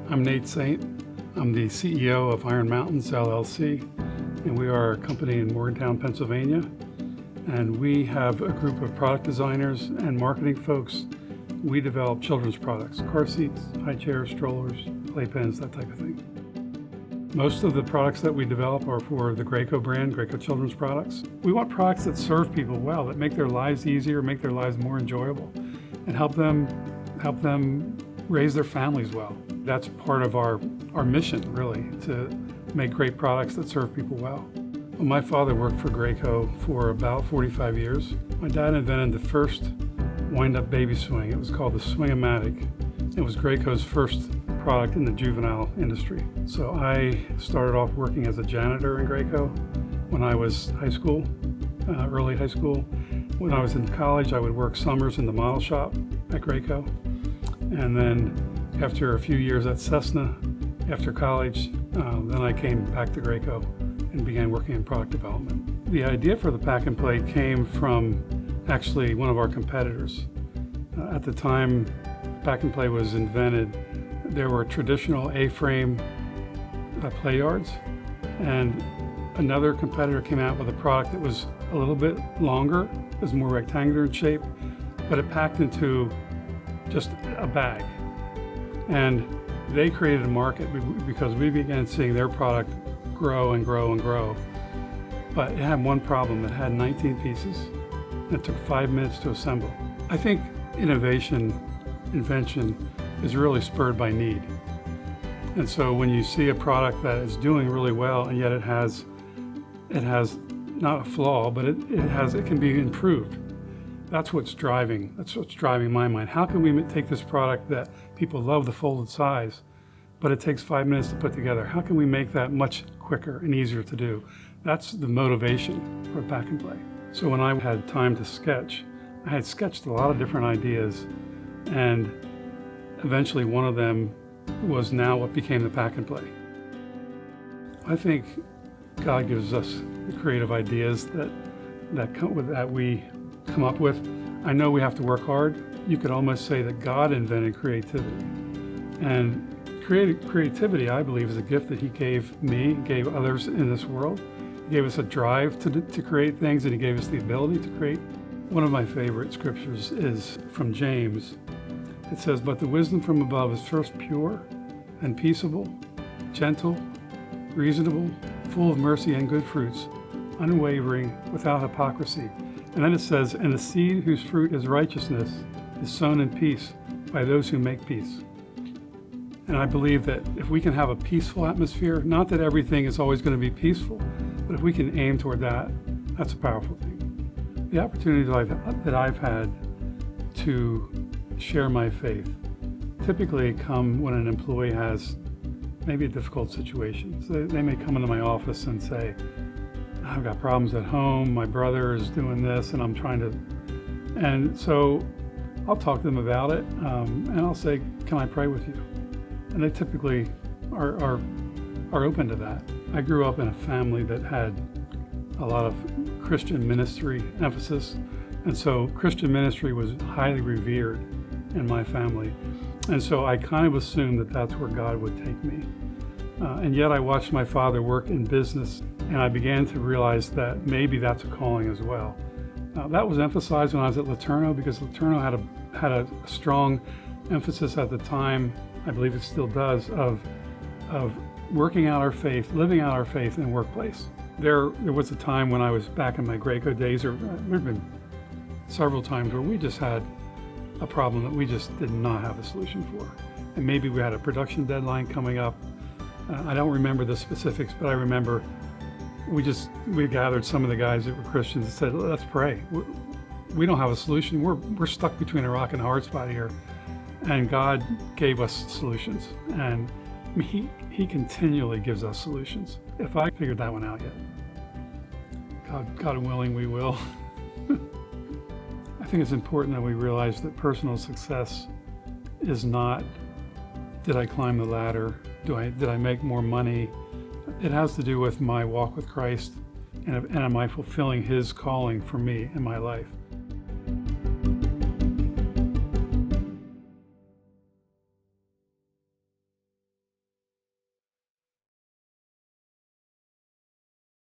I'm Nate Saint. I'm the CEO of Iron Mountains, LLC, and we are a company in Morgantown, Pennsylvania. And we have a group of product designers and marketing folks. We develop children's products, car seats, high chairs, strollers, playpens, that type of thing. Most of the products that we develop are for the Graco brand, Graco children's products. We want products that serve people well, that make their lives easier, make their lives more enjoyable, and help them raise their families well. That's part of our mission, really, to make great products that serve people well. Well, my father worked for Graco for about 45 years. My dad invented the first wind-up baby swing. It was called the Swing-O-Matic. It was Graco's first product in the juvenile industry. So I started off working as a janitor in Graco when I was high school, early high school. When I was in college, I would work summers in the model shop at Graco. And then after a few years at Cessna, after college, then I came back to Graco and began working in product development. The idea for the pack and play came from actually one of our competitors. At the time pack and play was invented, there were traditional A-frame play yards, and another competitor came out with a product that was a little bit longer, it was more rectangular in shape, but it packed into just a bag. And they created a market because we began seeing their product grow and grow and grow. But it had one problem, it had 19 pieces, and it took 5 minutes to assemble. I think invention is really spurred by need. And so when you see a product that is doing really well and yet it has not a flaw, but it can be improved. That's what's driving my mind. How can we take this product that people love, the folded size, but it takes 5 minutes to put together? How can we make that much quicker and easier to do? That's the motivation for pack and play. So when I had time to sketch, I had sketched a lot of different ideas, and eventually one of them was now what became the pack and play. I think God gives us the creative ideas that we come up with. I know we have to work hard. You could almost say that God invented creativity. And creativity, I believe, is a gift that He gave me, gave others in this world. He gave us a drive to create things, and He gave us the ability to create. One of my favorite scriptures is from James. It says, "But the wisdom from above is first pure and peaceable, gentle, reasonable, full of mercy and good fruits, unwavering, without hypocrisy." And then it says, "And the seed whose fruit is righteousness is sown in peace by those who make peace." And I believe that if we can have a peaceful atmosphere, not that everything is always going to be peaceful, but if we can aim toward that, that's a powerful thing. The opportunities that I've had to share my faith typically come when an employee has maybe a difficult situation. So they may come into my office and say, "I've got problems at home, my brother is doing this, and I'm trying to," and so I'll talk to them about it, and I'll say, "Can I pray with you?" And they typically are open to that. I grew up in a family that had a lot of Christian ministry emphasis, and so Christian ministry was highly revered in my family. And so I kind of assumed that that's where God would take me. And yet I watched my father work in business, and I began to realize that maybe that's a calling as well. That was emphasized when I was at LeTourneau, because LeTourneau had a strong emphasis at the time, I believe it still does, of working out our faith, living out our faith in the workplace. There was a time when I was back in my Graco days, or there have been several times where we just had a problem that we just did not have a solution for. And maybe we had a production deadline coming up. I don't remember the specifics, but I remember we gathered some of the guys that were Christians and said, "Let's pray. We don't have a solution. We're stuck between a rock and a hard spot here." And God gave us solutions. And He continually gives us solutions. If I figured that one out yet, God willing, we will. I think it's important that we realize that personal success is not, did I climb the ladder? Did I make more money? It has to do with my walk with Christ, and am I fulfilling His calling for me in my life?